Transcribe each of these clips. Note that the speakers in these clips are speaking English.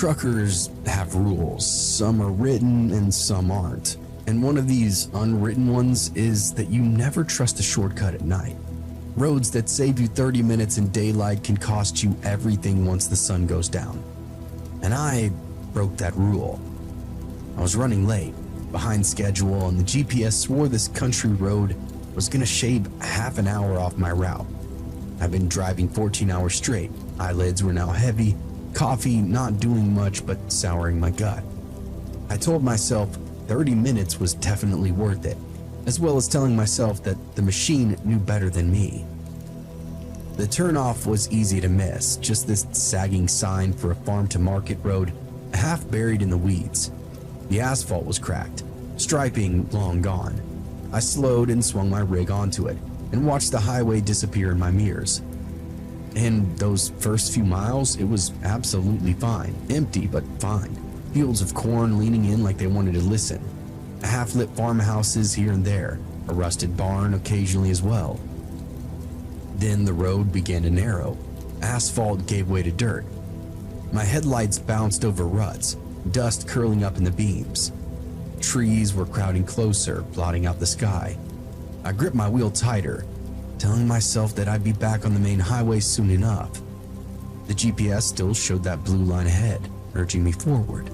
Truckers have rules. Some are written and some aren't. And one of these unwritten ones is that you never trust a shortcut at night. Roads that save you 30 minutes in daylight can cost you everything once the sun goes down. And I broke that rule. I was running late, behind schedule, and the GPS swore this country road was gonna shave half an hour off my route. I've been driving 14 hours straight. Eyelids were now heavy, coffee not doing much but souring my gut. I told myself 30 minutes was definitely worth it, as well as telling myself that the machine knew better than me. The turnoff was easy to miss, just this sagging sign for a farm-to-market road, half buried in the weeds. The asphalt was cracked, striping long gone. I slowed and swung my rig onto it, and watched the highway disappear in my mirrors. In those first few miles, it was absolutely fine, empty but fine. Fields of corn leaning in like they wanted to listen. Half-lit farmhouses here and there, a rusted barn occasionally as well. Then the road began to narrow. Asphalt gave way to dirt. My headlights bounced over ruts, dust curling up in the beams. Trees were crowding closer, blotting out the sky. I gripped my wheel tighter, telling myself that I'd be back on the main highway soon enough. The GPS still showed that blue line ahead, urging me forward.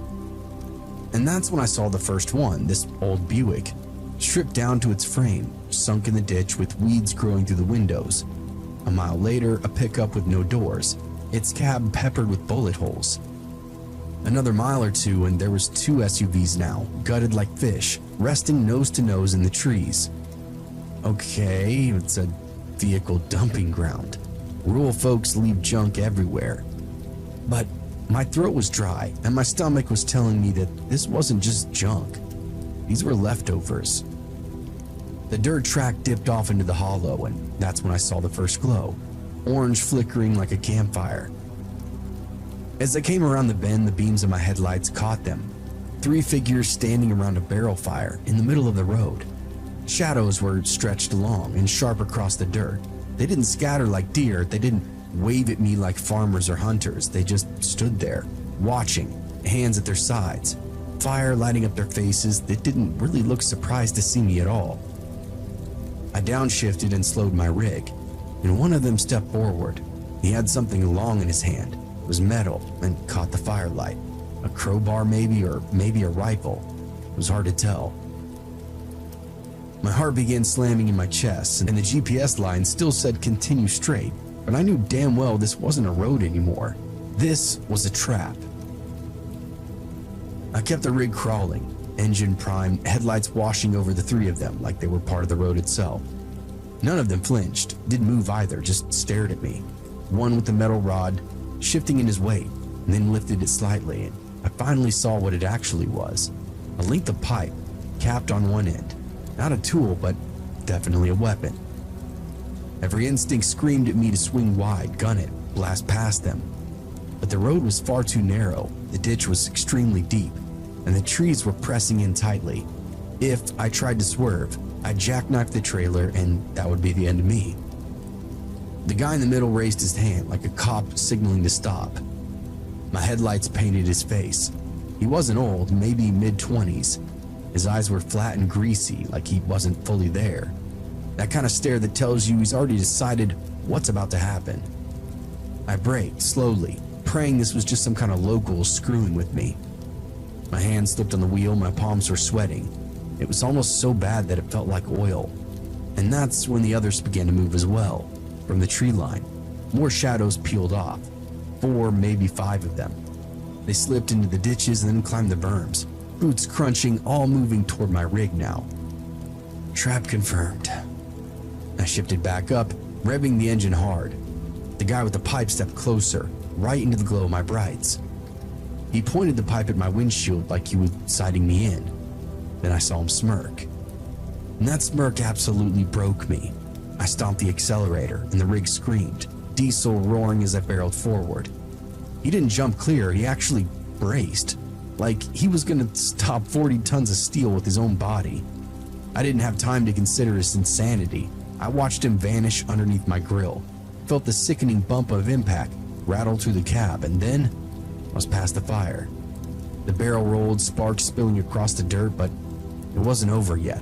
And that's when I saw the first one, this old Buick, stripped down to its frame, sunk in the ditch with weeds growing through the windows. A mile later, a pickup with no doors, its cab peppered with bullet holes. Another mile or two and there was two SUVs now, gutted like fish, resting nose to nose in the trees. Okay, it's a vehicle dumping ground. Rural folks leave junk everywhere. But my throat was dry and my stomach was telling me that this wasn't just junk. These were leftovers. The dirt track dipped off into the hollow, and that's when I saw the first glow, orange flickering like a campfire. As I came around the bend, the beams of my headlights caught them. 3 figures standing around a barrel fire in the middle of the road. Shadows were stretched along and sharp across the dirt. They didn't scatter like deer, they didn't wave at me like farmers or hunters. They just stood there, watching, hands at their sides, fire lighting up their faces. They didn't really look surprised to see me at all. I downshifted and slowed my rig, and one of them stepped forward. He had something long in his hand. It was metal and caught the firelight. A crowbar maybe, or maybe a rifle. It was hard to tell. My heart began slamming in my chest, and the GPS line still said continue straight, but I knew damn well this wasn't a road anymore. This was a trap. I kept the rig crawling, engine primed, headlights washing over the 3 of them like they were part of the road itself. None of them flinched, didn't move either, just stared at me. One with the metal rod, shifting in his weight, and then lifted it slightly, and I finally saw what it actually was. A length of pipe, capped on one end. Not a tool, but definitely a weapon. Every instinct screamed at me to swing wide, gun it, blast past them. But the road was far too narrow, the ditch was extremely deep, and the trees were pressing in tightly. If I tried to swerve, I'd jackknife the trailer and that would be the end of me. The guy in the middle raised his hand like a cop signaling to stop. My headlights painted his face. He wasn't old, maybe mid-20s. His eyes were flat and greasy, like he wasn't fully there. That kind of stare that tells you he's already decided what's about to happen. I braked slowly, praying this was just some kind of local screwing with me. My hand slipped on the wheel, my palms were sweating. It was almost so bad that it felt like oil. And that's when the others began to move as well, from the tree line. More shadows peeled off, 4, maybe 5 of them. They slipped into the ditches and then climbed the berms, boots crunching, all moving toward my rig now. Trap confirmed. I shifted back up, revving the engine hard. The guy with the pipe stepped closer, right into the glow of my brights. He pointed the pipe at my windshield like he was sighting me in. Then I saw him smirk. And that smirk absolutely broke me. I stomped the accelerator and the rig screamed, diesel roaring as I barreled forward. He didn't jump clear, he actually braced, like he was gonna stop 40 tons of steel with his own body. I didn't have time to consider his insanity. I watched him vanish underneath my grill, felt the sickening bump of impact rattle through the cab, and then, was past the fire. The barrel rolled, sparks spilling across the dirt, but it wasn't over yet.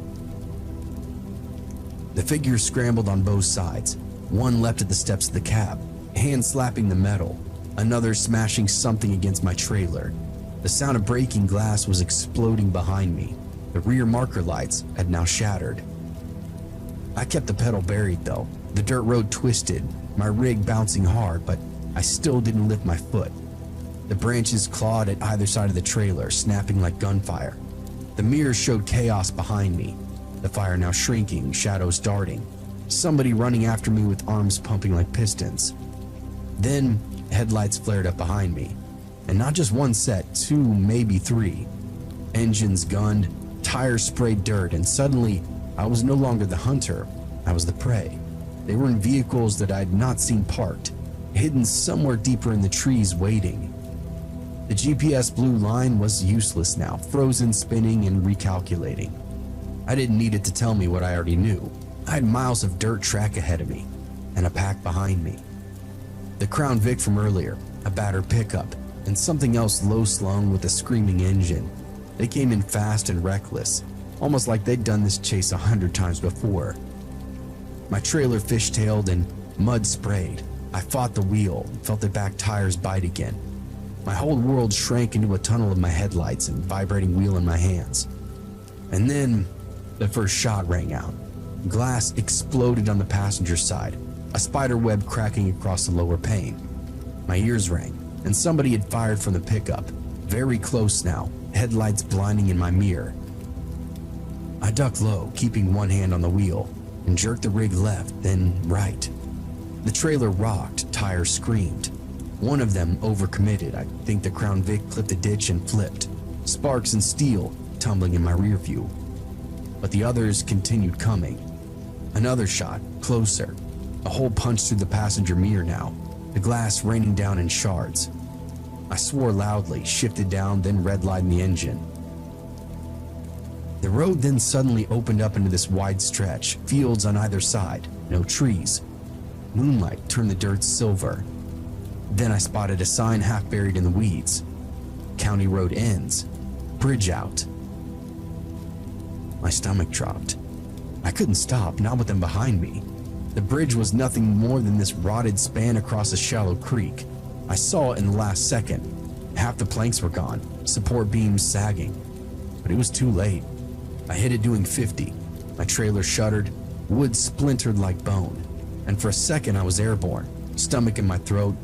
The figures scrambled on both sides. One leapt at the steps of the cab, hand slapping the metal, another smashing something against my trailer. The sound of breaking glass was exploding behind me. The rear marker lights had now shattered. I kept the pedal buried though. The dirt road twisted, my rig bouncing hard, but I still didn't lift my foot. The branches clawed at either side of the trailer, snapping like gunfire. The mirrors showed chaos behind me. The fire now shrinking, shadows darting. Somebody running after me with arms pumping like pistons. Then headlights flared up behind me. And not just one set, two, maybe three. Engines gunned, tires sprayed dirt, and suddenly I was no longer the hunter, I was the prey. They were in vehicles that I had not seen parked, hidden somewhere deeper in the trees waiting. The GPS blue line was useless now, frozen, spinning, and recalculating. I didn't need it to tell me what I already knew. I had miles of dirt track ahead of me, and a pack behind me. The Crown Vic from earlier, a battered pickup, and something else low-slung with a screaming engine. They came in fast and reckless, almost like they'd done this chase 100 times before. My trailer fishtailed and mud sprayed. I fought the wheel, felt the back tires bite again. My whole world shrank into a tunnel of my headlights and vibrating wheel in my hands. And then the first shot rang out. Glass exploded on the passenger side, a spider web cracking across the lower pane. My ears rang, and somebody had fired from the pickup, very close now, headlights blinding in my mirror. I ducked low, keeping one hand on the wheel, and jerked the rig left, then right. The trailer rocked, tires screamed. One of them overcommitted. I think the Crown Vic clipped a ditch and flipped, sparks and steel tumbling in my rear view. But the others continued coming. Another shot, closer. A hole punched through the passenger mirror now, the glass raining down in shards. I swore loudly, shifted down, then redlined the engine. The road then suddenly opened up into this wide stretch, fields on either side, no trees. Moonlight turned the dirt silver. Then I spotted a sign half buried in the weeds. County road ends. Bridge out. My stomach dropped. I couldn't stop, not with them behind me. The bridge was nothing more than this rotted span across a shallow creek. I saw it in the last second. Half the planks were gone, support beams sagging. But it was too late. I hit it doing 50. My trailer shuddered, wood splintered like bone. And for a second I was airborne, stomach in my throat.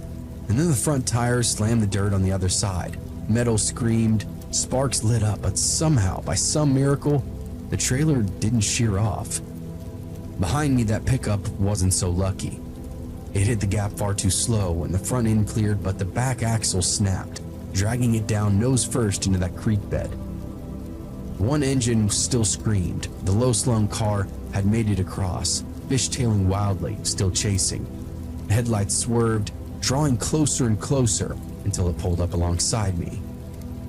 And then the front tires slammed the dirt on the other side. Metal screamed, sparks lit up, but somehow, by some miracle, the trailer didn't shear off. Behind me, that pickup wasn't so lucky. It hit the gap far too slow, and the front end cleared, but the back axle snapped, dragging it down nose first into that creek bed. One engine still screamed. The low-slung car had made it across, fishtailing wildly, still chasing. Headlights swerved, drawing closer and closer until it pulled up alongside me.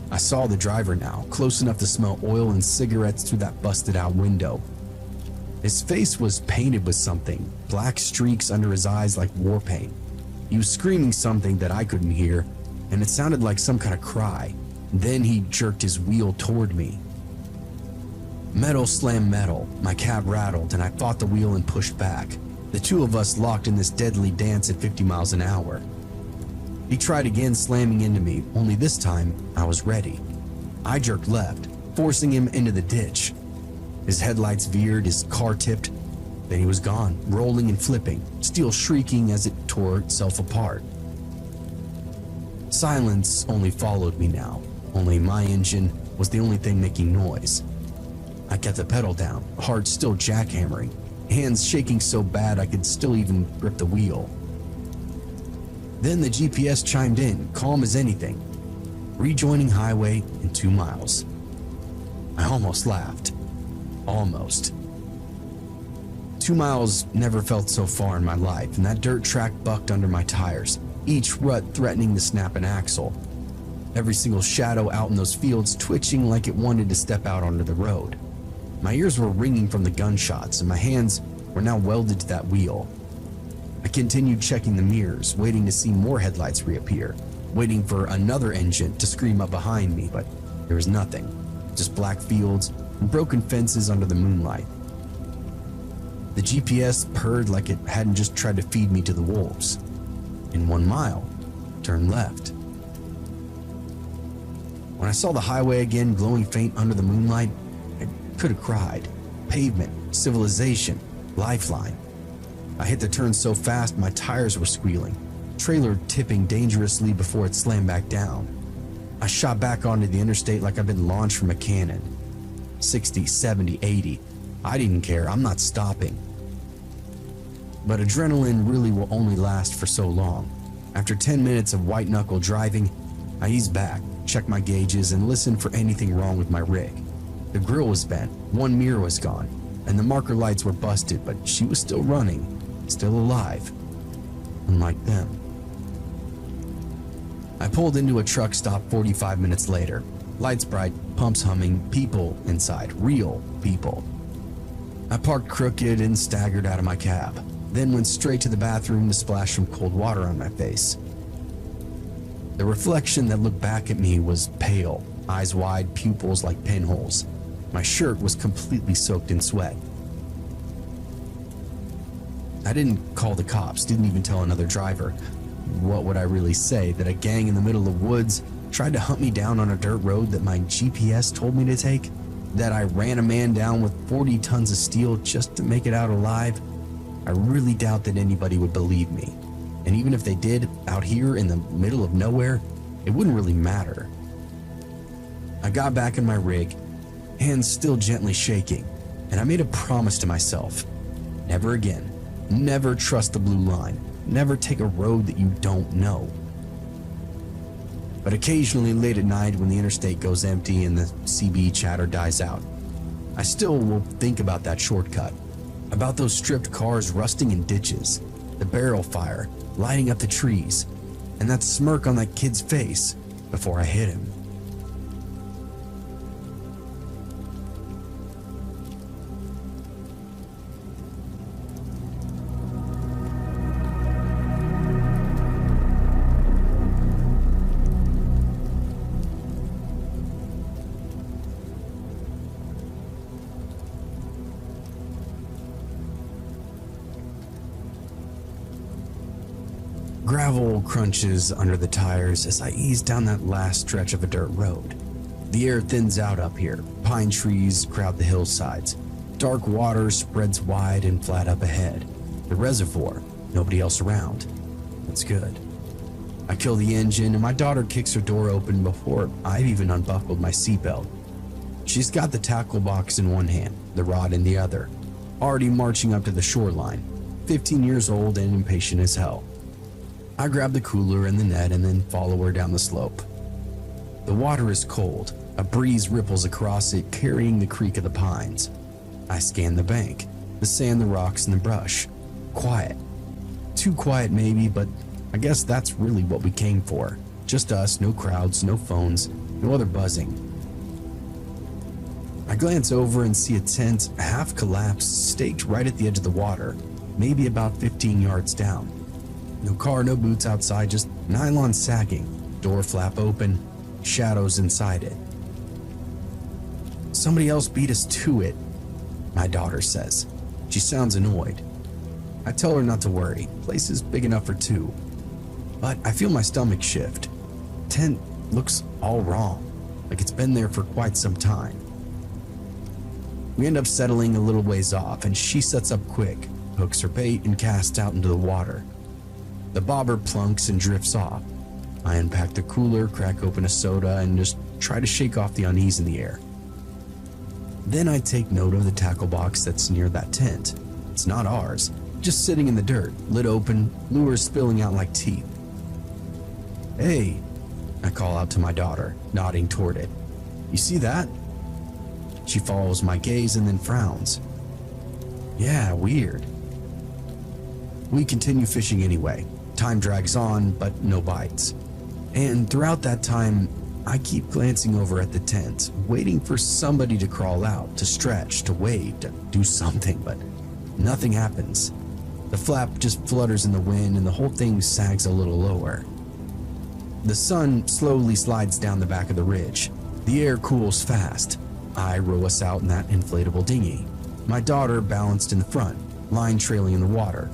I saw the driver now, close enough to smell oil and cigarettes through that busted-out window. His face was painted with something, black streaks under his eyes like war paint. He was screaming something that I couldn't hear, and it sounded like some kind of cry. Then he jerked his wheel toward me. Metal slammed metal, my cab rattled, and I fought the wheel and pushed back. The two of us locked in this deadly dance at 50 miles an hour. He tried again, slamming into me, only this time I was ready. I jerked left, forcing him into the ditch. His headlights veered, his car tipped, then he was gone, rolling and flipping, steel shrieking as it tore itself apart. Silence only followed me now, only my engine was the only thing making noise. I kept the pedal down, heart still jackhammering, hands shaking so bad I could still even grip the wheel. Then the GPS chimed in, calm as anything. Rejoining highway in 2 miles. I almost laughed. Almost. 2 miles never felt so far in my life, and that dirt track bucked under my tires, each rut threatening to snap an axle. Every single shadow out in those fields twitching like it wanted to step out onto the road. My ears were ringing from the gunshots, and my hands were now welded to that wheel. I continued checking the mirrors, waiting to see more headlights reappear. waiting for another engine to scream up behind me, but there was nothing. Just black fields and broken fences under the moonlight. The GPS purred like it hadn't just tried to feed me to the wolves. In 1 mile, turn left. When I saw the highway again glowing faint under the moonlight, I could have cried. Pavement, civilization, lifeline. I hit the turn so fast my tires were squealing, trailer tipping dangerously before it slammed back down. I shot back onto the interstate like I'd been launched from a cannon. 60, 70, 80. I didn't care, I'm not stopping. But adrenaline really will only last for so long. After 10 minutes of white-knuckle driving, I eased back, checked my gauges, and listened for anything wrong with my rig. The grill was bent, one mirror was gone, and the marker lights were busted, but she was still running, still alive, unlike them. I pulled into a truck stop 45 minutes later. Lights bright, pumps humming, people inside, real people. I parked crooked and staggered out of my cab, then went straight to the bathroom to splash some cold water on my face. The reflection that looked back at me was pale, eyes wide, pupils like pinholes. My shirt was completely soaked in sweat. I didn't call the cops, didn't even tell another driver. What would I really say? That a gang in the middle of woods tried to hunt me down on a dirt road that my GPS told me to take? That I ran a man down with 40 tons of steel just to make it out alive? I really doubt that anybody would believe me. And even if they did, out here in the middle of nowhere, it wouldn't really matter. I got back in my rig, hands still gently shaking, and I made a promise to myself. Never again. Never trust the blue line. Never take a road that you don't know. But occasionally late at night when the interstate goes empty and the CB chatter dies out, I still will think about that shortcut. About those stripped cars rusting in ditches, the barrel fire lighting up the trees, and that smirk on that kid's face before I hit him. Gravel crunches under the tires as I ease down that last stretch of a dirt road. The air thins out up here. Pine trees crowd the hillsides. Dark water spreads wide and flat up ahead. The reservoir, nobody else around. That's good. I kill the engine and my daughter kicks her door open before I've even unbuckled my seatbelt. She's got the tackle box in one hand, the rod in the other, already marching up to the shoreline, 15 years old and impatient as hell. I grab the cooler and the net and then follow her down the slope. The water is cold. A breeze ripples across it, carrying the creak of the pines. I scan the bank, the sand, the rocks, and the brush. Quiet. Too quiet maybe, but I guess that's really what we came for. Just us, no crowds, no phones, no other buzzing. I glance over and see a tent, half collapsed, staked right at the edge of the water, maybe about 15 yards down. No car, no boots outside, just nylon sagging, door flap open, shadows inside it. Somebody else beat us to it, my daughter says. She sounds annoyed. I tell her not to worry, place is big enough for two. But I feel my stomach shift. Tent looks all wrong, like it's been there for quite some time. We end up settling a little ways off and she sets up quick, hooks her bait and casts out into the water. The bobber plunks and drifts off. I unpack the cooler, crack open a soda, and just try to shake off the unease in the air. Then I take note of the tackle box that's near that tent. It's not ours, just sitting in the dirt, lid open, lures spilling out like teeth. Hey, I call out to my daughter, nodding toward it. You see that? She follows my gaze and then frowns. Yeah, weird. We continue fishing anyway. Time drags on, but no bites. And throughout that time, I keep glancing over at the tent, waiting for somebody to crawl out, to stretch, to wave, to do something, but nothing happens. The flap just flutters in the wind and the whole thing sags a little lower. The sun slowly slides down the back of the ridge. The air cools fast. I row us out in that inflatable dinghy. My daughter balanced in the front, line trailing in the water.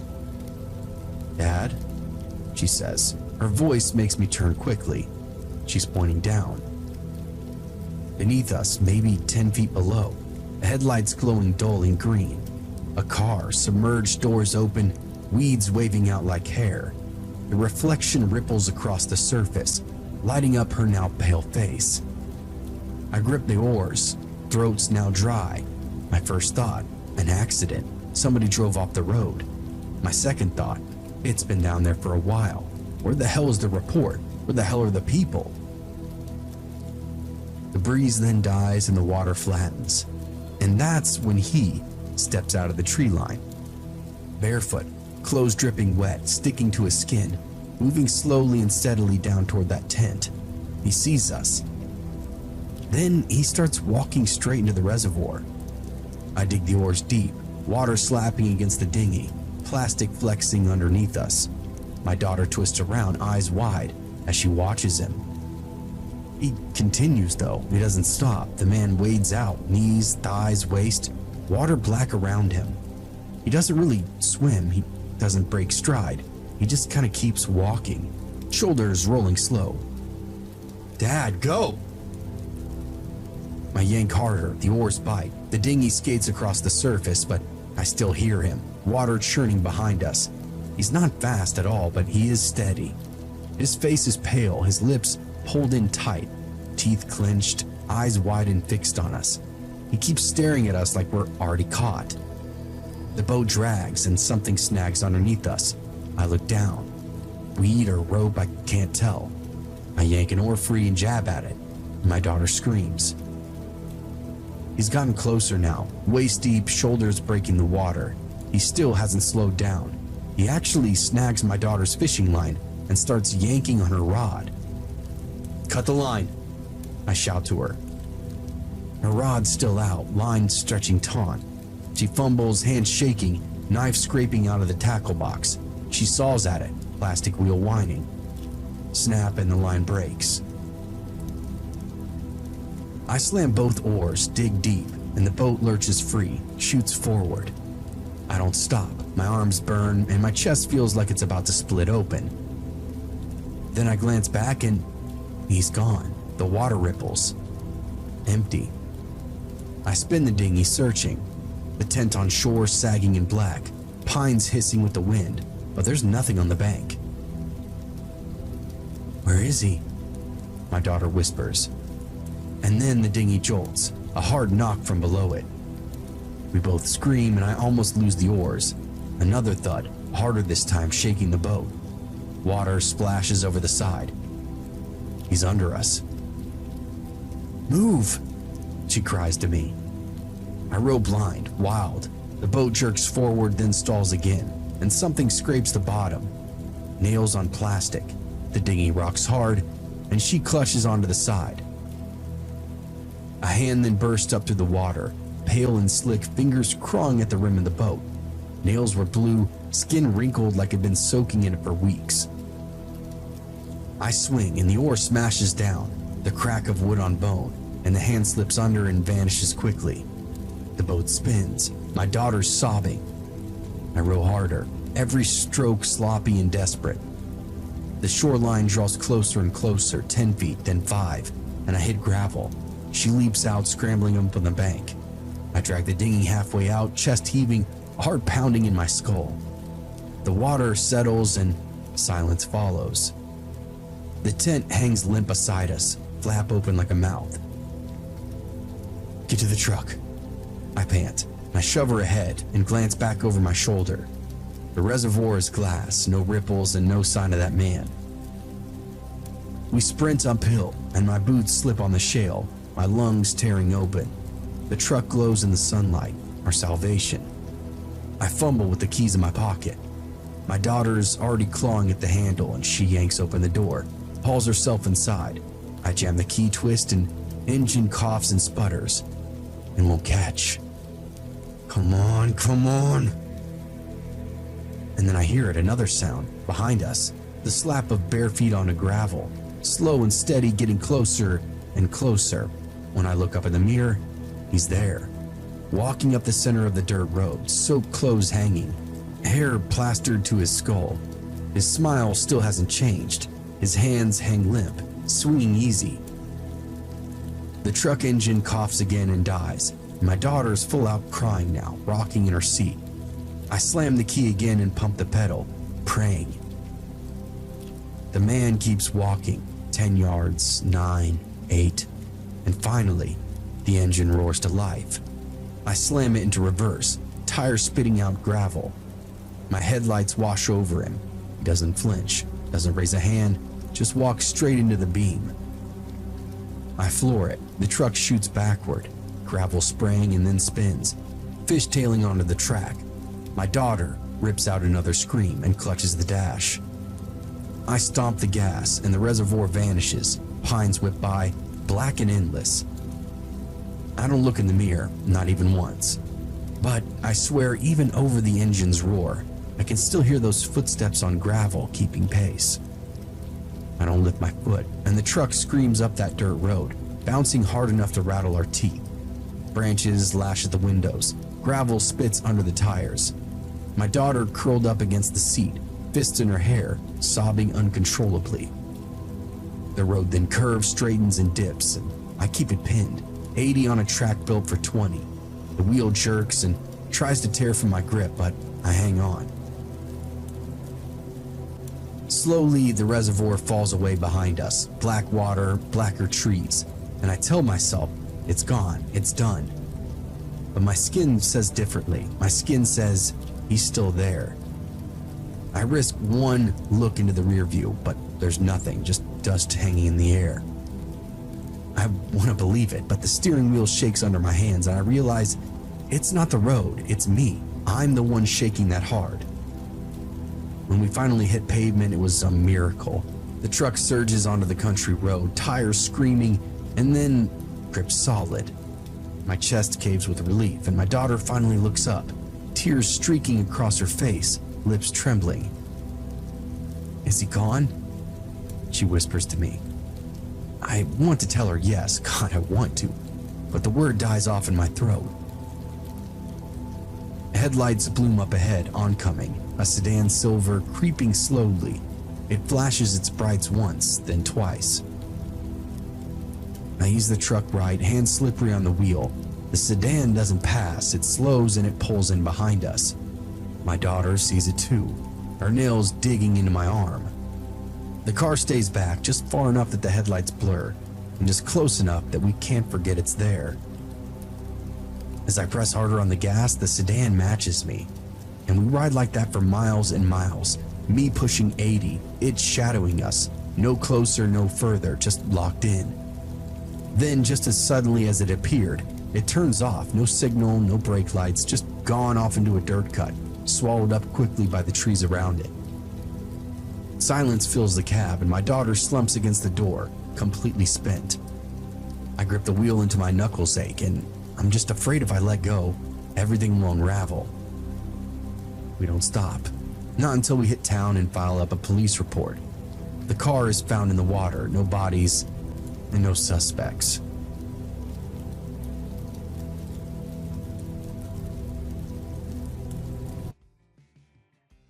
"Dad?" she says. Her voice makes me turn quickly. She's pointing down. Beneath us, maybe 10 feet below, the headlights glowing dull and green. A car, submerged doors open, weeds waving out like hair. The reflection ripples across the surface, lighting up her now pale face. I grip the oars, throats now dry. My first thought, an accident. Somebody drove off the road. My second thought, it's been down there for a while. Where the hell is the report? Where the hell are the people? The breeze then dies and the water flattens. And that's when he steps out of the tree line. Barefoot, clothes dripping wet, sticking to his skin, moving slowly and steadily down toward that tent. He sees us. Then he starts walking straight into the reservoir. I dig the oars deep, water slapping against the dinghy, plastic flexing underneath us. My daughter twists around, eyes wide, as she watches him. He continues though, he doesn't stop. The man wades out, knees, thighs, waist, water black around him. He doesn't really swim, he doesn't break stride. He just kind of keeps walking, shoulders rolling slow. "Dad, go!" I yank harder, the oars bite. The dinghy skates across the surface, but I still hear him, water churning behind us. He's not fast at all, but he is steady. His face is pale, his lips pulled in tight, teeth clenched, eyes wide and fixed on us. He keeps staring at us like we're already caught. The boat drags and something snags underneath us. I look down. Weed or rope, I can't tell. I yank an oar free and jab at it. My daughter screams. He's gotten closer now, waist deep, shoulders breaking the water. He still hasn't slowed down. He actually snags my daughter's fishing line and starts yanking on her rod. "Cut the line," I shout to her. Her rod's still out, line stretching taut. She fumbles, hands shaking, knife scraping out of the tackle box. She saws at it, plastic wheel whining. Snap and the line breaks. I slam both oars, dig deep, and the boat lurches free, shoots forward. I don't stop. My arms burn and my chest feels like it's about to split open. Then I glance back and he's gone. The water ripples. Empty. I spin the dinghy searching. The tent on shore sagging in black, pines hissing with the wind, but there's nothing on the bank. "Where is he?" my daughter whispers. And then the dinghy jolts, a hard knock from below it. We both scream and I almost lose the oars. Another thud, harder this time, shaking the boat. Water splashes over the side. He's under us. "Move!" she cries to me. I row blind, wild. The boat jerks forward, then stalls again, and something scrapes the bottom. Nails on plastic. The dinghy rocks hard, and she clutches onto the side. A hand then bursts up through the water, pale and slick, fingers crawling at the rim of the boat. Nails were blue, skin wrinkled like it'd been soaking in it for weeks. I swing and the oar smashes down, the crack of wood on bone, and the hand slips under and vanishes quickly. The boat spins, my daughter's sobbing. I row harder, every stroke sloppy and desperate. The shoreline draws closer and closer, 10 feet, then 5, and I hit gravel. She leaps out, scrambling up on the bank. I drag the dinghy halfway out, chest heaving, heart pounding in my skull. The water settles and silence follows. The tent hangs limp beside us, flap open like a mouth. "Get to the truck," I pant. I shove her ahead and glance back over my shoulder. The reservoir is glass, no ripples and no sign of that man. We sprint uphill and my boots slip on the shale, my lungs tearing open. The truck glows in the sunlight, our salvation. I fumble with the keys in my pocket. My daughter's already clawing at the handle and she yanks open the door, hauls herself inside. I jam the key twist and engine coughs and sputters and won't catch. "Come on, come on." And then I hear it, another sound behind us, the slap of bare feet onto gravel. slow and steady, getting closer and closer. When I look up in the mirror, he's there, walking up the center of the dirt road, soaked clothes hanging, hair plastered to his skull. His smile still hasn't changed. His hands hang limp, swinging easy. The truck engine coughs again and dies. My daughter's full out crying now, rocking in her seat. I slam the key again and pump the pedal, praying. The man keeps walking, 10 yards, 9, 8, and finally, the engine roars to life. I slam it into reverse, tires spitting out gravel. My headlights wash over him. He doesn't flinch, doesn't raise a hand, just walks straight into the beam. I floor it. The truck shoots backward, gravel spraying and then spins, fishtailing onto the track. My daughter rips out another scream and clutches the dash. I stomp the gas and the reservoir vanishes. Pines whip by, black and endless. I don't look in the mirror, not even once. But I swear, even over the engine's roar, I can still hear those footsteps on gravel keeping pace. I don't lift my foot, and the truck screams up that dirt road, bouncing hard enough to rattle our teeth. Branches lash at the windows, gravel spits under the tires. My daughter curled up against the seat, fists in her hair, sobbing uncontrollably. The road then curves, straightens, and dips, and I keep it pinned, 80 on a track built for 20. The wheel jerks and tries to tear from my grip, but I hang on. Slowly, the reservoir falls away behind us, black water, blacker trees, and I tell myself, it's gone, it's done. But my skin says differently. My skin says, he's still there. I risk one look into the rear view, but there's nothing, just dust hanging in the air. I want to believe it, but the steering wheel shakes under my hands and I realize it's not the road, it's me. I'm the one shaking that hard. When we finally hit pavement, it was a miracle. The truck surges onto the country road, tires screaming, and then grips solid. My chest caves with relief, and my daughter finally looks up, tears streaking across her face, lips trembling. "Is he gone?" she whispers to me. I want to tell her yes, God, I want to, but the word dies off in my throat. Headlights bloom up ahead, oncoming, a sedan silver creeping slowly. It flashes its brights once, then twice. I ease the truck right, hands slippery on the wheel. The sedan doesn't pass, it slows and it pulls in behind us. My daughter sees it too, her nails digging into my arm. The car stays back just far enough that the headlights blur, and just close enough that we can't forget it's there. As I press harder on the gas, the sedan matches me, and we ride like that for miles and miles, me pushing 80, it shadowing us, no closer, no further, just locked in. Then, just as suddenly as it appeared, it turns off, no signal, no brake lights, just gone off into a dirt cut, swallowed up quickly by the trees around it. Silence fills the cab, and my daughter slumps against the door, completely spent. I grip the wheel until my knuckles ache, and I'm just afraid if I let go, everything will unravel. We don't stop, not until we hit town and file up a police report. The car is found in the water, no bodies, and no suspects.